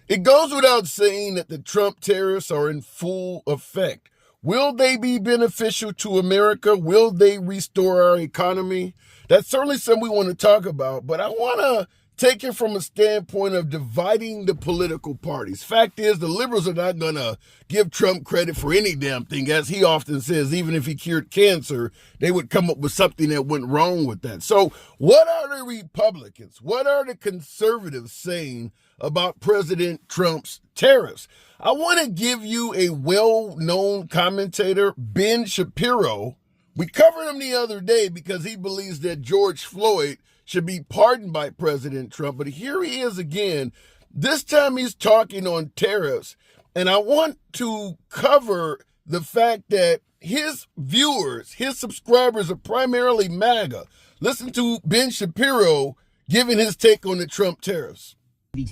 It goes without saying that the Trump tariffs are in full effect. Will they be beneficial to America? Will they restore our economy? That's certainly something we want to talk about, but I want to take it from a standpoint of dividing the political parties. Fact is, the liberals are not going to give Trump credit for any damn thing. As he often says, even if he cured cancer, they would come up with something that went wrong with that. So what are the Republicans, what are the conservatives saying about President Trump's tariffs? I want to give you a well-known commentator, Ben Shapiro. We covered him the other day because he believes that George Floyd should be pardoned by President Trump. But here he is again. This time he's talking on tariffs. And I want to cover the fact that his viewers, his subscribers are primarily MAGA. Listen to Ben Shapiro giving his take on the Trump tariffs. The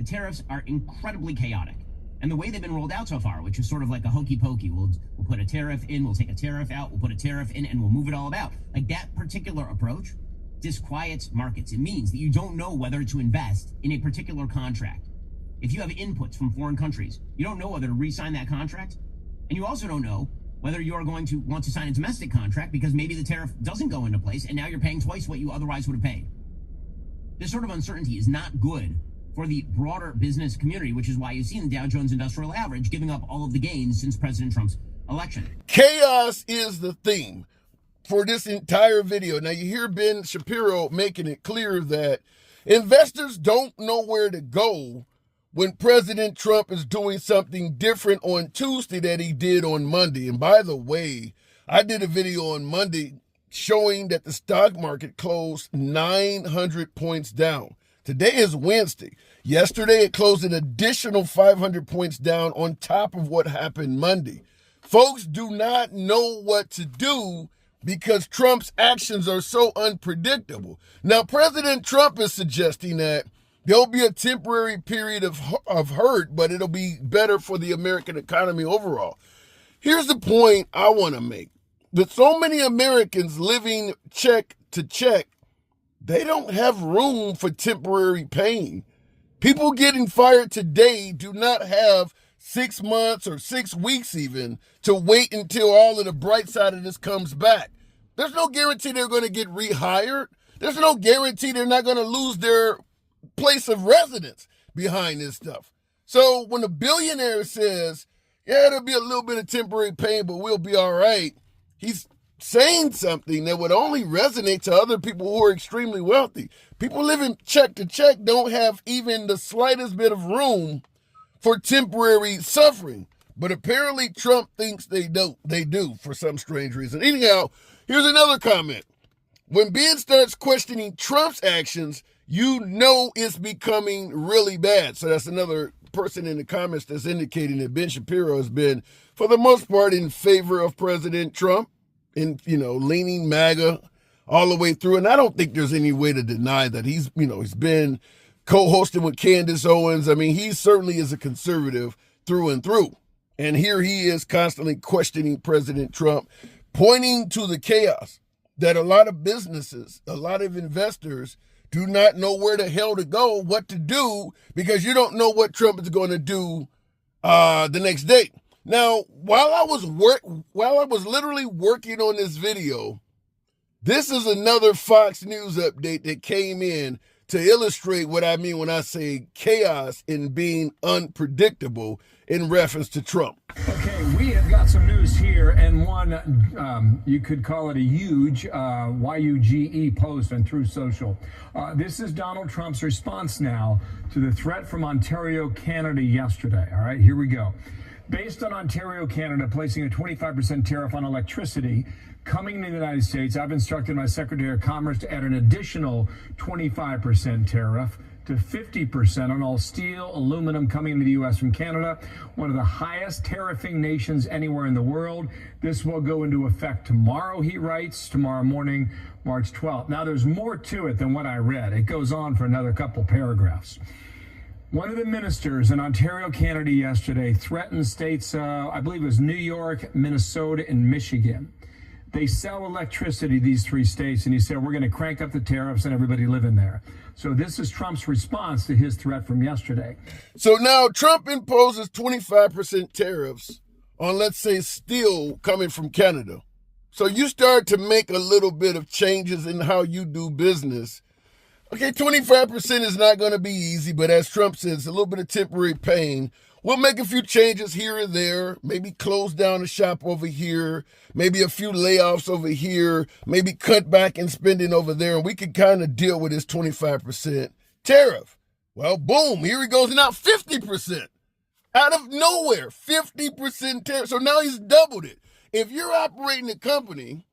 tariffs are incredibly chaotic. And the way they've been rolled out so far, which is sort of like a hokey pokey, we'll put a tariff in, we'll take a tariff out, we'll put a tariff in, and we'll move it all about. Like that particular approach disquiets markets. It means that you don't know whether to invest in a particular contract. If you have inputs from foreign countries, you don't know whether to re-sign that contract. And you also don't know whether you are going to want to sign a domestic contract because maybe the tariff doesn't go into place and now you're paying twice what you otherwise would have paid. This sort of uncertainty is not good for the broader business community, which is why you've seen the Dow Jones Industrial Average giving up all of the gains since President Trump's election. Chaos is the theme for this entire video. Now, you hear Ben Shapiro making it clear that investors don't know where to go when President Trump is doing something different on Tuesday that he did on Monday. And by the way, I did a video on Monday showing that the stock market closed 900 points down. Today is Wednesday. Yesterday, it closed an additional 500 points down on top of what happened Monday. Folks do not know what to do because Trump's actions are so unpredictable. Now, President Trump is suggesting that there'll be a temporary period of hurt, but it'll be better for the American economy overall. Here's the point I want to make. With so many Americans living check to check, they don't have room for temporary pain. People getting fired today do not have 6 months or 6 weeks even to wait until all of the bright side of this comes back. There's no guarantee they're going to get rehired. There's no guarantee they're not going to lose their place of residence behind this stuff. So when a billionaire says, yeah, there'll be a little bit of temporary pain, but we'll be all right, he's saying something that would only resonate to other people who are extremely wealthy. People living check to check don't have even the slightest bit of room for temporary suffering. But apparently Trump thinks they do for some strange reason. Anyhow, here's another comment. When Ben starts questioning Trump's actions, you know it's becoming really bad. So that's another person in the comments that's indicating that Ben Shapiro has been, for the most part, in favor of President Trump. And, leaning MAGA all the way through. And I don't think there's any way to deny that he's been co-hosting with Candace Owens. I mean, he certainly is a conservative through and through. And here he is constantly questioning President Trump, pointing to the chaos that a lot of businesses, a lot of investors do not know where the hell to go, what to do, because you don't know what Trump is going to do the next day. Now, while I was literally working on this video, this is another Fox News update that came in to illustrate what I mean when I say chaos and being unpredictable in reference to Trump. Okay, we have got some news here, and one, you could call it a huge YUGE post on Truth Social. This is Donald Trump's response now to the threat from Ontario, Canada yesterday. All right, here we go. Based on Ontario, Canada placing a 25% tariff on electricity coming into the United States, I've instructed my Secretary of Commerce to add an additional 25% tariff to 50% on all steel, aluminum coming into the U.S. from Canada, one of the highest tariffing nations anywhere in the world. This will go into effect tomorrow, he writes, tomorrow morning, March 12th. Now, there's more to it than what I read. It goes on for another couple paragraphs. One of the ministers in Ontario, Canada yesterday threatened states, I believe it was New York, Minnesota, and Michigan, They sell electricity, these 3 states, and he said, we're going to crank up the tariffs and everybody live in there. So this is Trump's response to his threat from yesterday. So now Trump imposes 25% tariffs on, let's say, steel coming from Canada. So you start to make a little bit of changes in how you do business. Okay, 25% is not going to be easy, but as Trump says, a little bit of temporary pain. We'll make a few changes here and there, maybe close down a shop over here, maybe a few layoffs over here, maybe cut back in spending over there, and we can kind of deal with this 25% tariff. Well, boom, here he goes now 50%. Out of nowhere, 50% tariff. So now he's doubled it. If you're operating a company,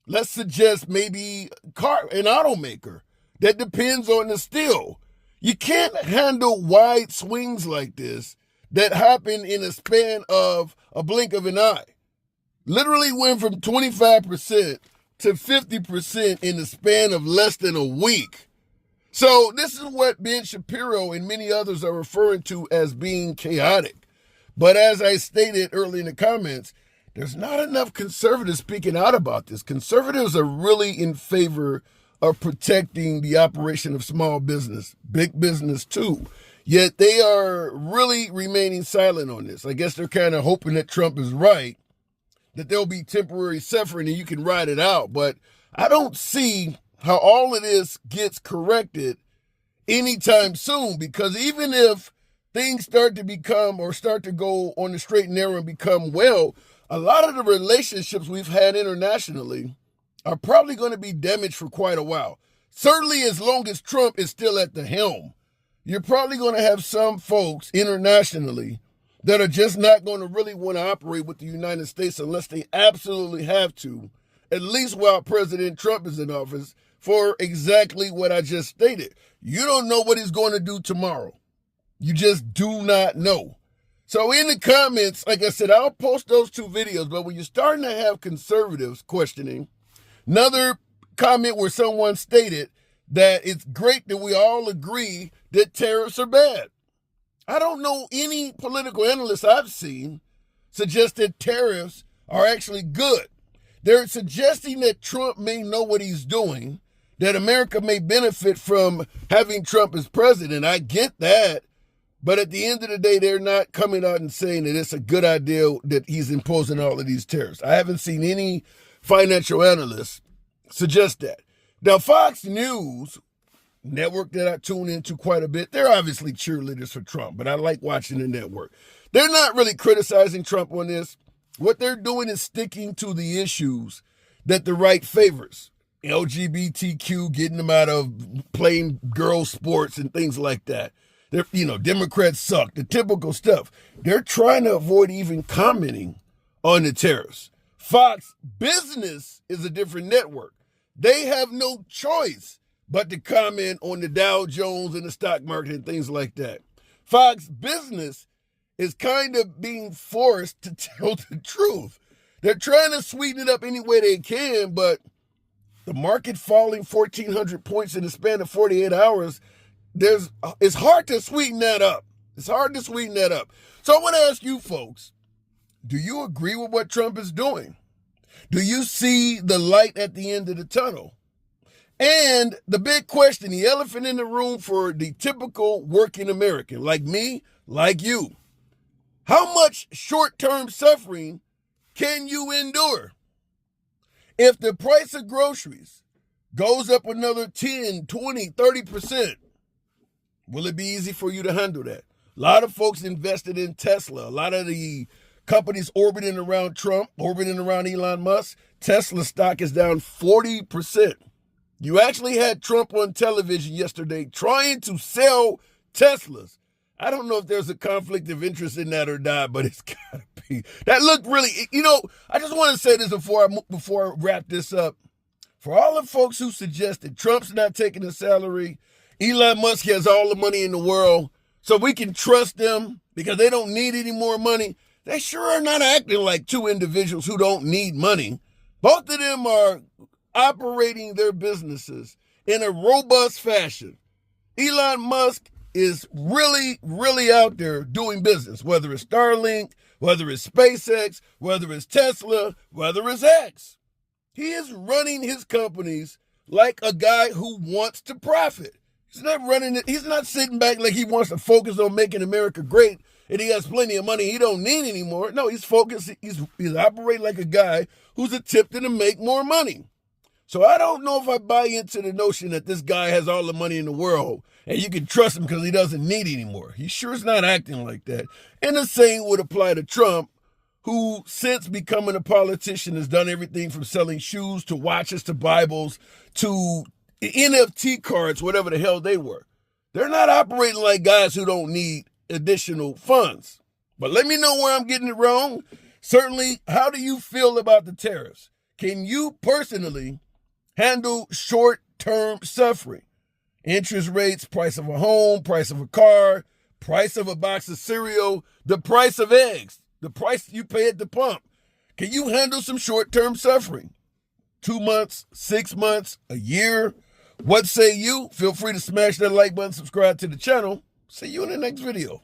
let's suggest maybe an automaker that depends on the steel, you can't handle wide swings like this that happen in a span of a blink of an eye. Literally went from 25% to 50% in the span of less than a week. So this is what Ben Shapiro and many others are referring to as being chaotic. But as I stated early in the comments, there's not enough conservatives speaking out about this. Conservatives are really in favor of protecting the operation of small business, big business too. Yet they are really remaining silent on this. I guess they're kind of hoping that Trump is right, that there'll be temporary suffering and you can ride it out. But I don't see how all of this gets corrected anytime soon, because even if things start to become or start to go on the straight and narrow and become well, a lot of the relationships we've had internationally are probably going to be damaged for quite a while. Certainly as long as Trump is still at the helm. You're probably going to have some folks internationally that are just not going to really want to operate with the United States unless they absolutely have to, at least while President Trump is in office, for exactly what I just stated. You don't know what he's going to do tomorrow. You just do not know. So in the comments, like I said, I'll post those 2 videos, but when you're starting to have conservatives questioning, another comment where someone stated that it's great that we all agree that tariffs are bad. I don't know any political analysts I've seen suggest that tariffs are actually good. They're suggesting that Trump may know what he's doing, that America may benefit from having Trump as president. I get that. But at the end of the day, they're not coming out and saying that it's a good idea that he's imposing all of these tariffs. I haven't seen any financial analysts suggest that. Now, Fox News, network that I tune into quite a bit, they're obviously cheerleaders for Trump, but I like watching the network. They're not really criticizing Trump on this. What they're doing is sticking to the issues that the right favors. LGBTQ, getting them out of playing girl sports and things like that. They're, Democrats suck, the typical stuff. They're trying to avoid even commenting on the tariffs. Fox Business is a different network. They have no choice but to comment on the Dow Jones and the stock market and things like that. Fox Business is kind of being forced to tell the truth. They're trying to sweeten it up any way they can, but the market falling 1,400 points in the span of 48 hours, it's hard to sweeten that up. It's hard to sweeten that up. So I want to ask you folks, do you agree with what Trump is doing? Do you see the light at the end of the tunnel? And the big question, the elephant in the room for the typical working American, like me, like you, how much short-term suffering can you endure? If the price of groceries goes up another 10, 20, 30%, will it be easy for you to handle that? A lot of folks invested in Tesla. A lot of the companies orbiting around Trump, orbiting around Elon Musk, Tesla stock is down 40%. You actually had Trump on television yesterday trying to sell Teslas. I don't know if there's a conflict of interest in that or not, but it's got to be. That looked really, I just want to say this before I wrap this up. For all the folks who suggest that Trump's not taking a salary, Elon Musk has all the money in the world, so we can trust them because they don't need any more money. They sure are not acting like 2 individuals who don't need money. Both of them are operating their businesses in a robust fashion. Elon Musk is really, really out there doing business, whether it's Starlink, whether it's SpaceX, whether it's Tesla, whether it's X. He is running his companies like a guy who wants to profit. He's not running it. He's not sitting back like he wants to focus on making America great and he has plenty of money he don't need anymore. No, he's focused. He's operating like a guy who's attempting to make more money. So I don't know if I buy into the notion that this guy has all the money in the world and you can trust him because he doesn't need it anymore. He sure is not acting like that. And the same would apply to Trump, who since becoming a politician has done everything from selling shoes to watches to Bibles to NFT cards, whatever the hell they were. They're not operating like guys who don't need additional funds. But let me know where I'm getting it wrong. Certainly, how do you feel about the tariffs? Can you personally handle short-term suffering? Interest rates, price of a home, price of a car, price of a box of cereal, the price of eggs, the price you pay at the pump. Can you handle some short-term suffering? 2 months, 6 months, a year? What say you? Feel free to smash that like button, subscribe to the channel. See you in the next video.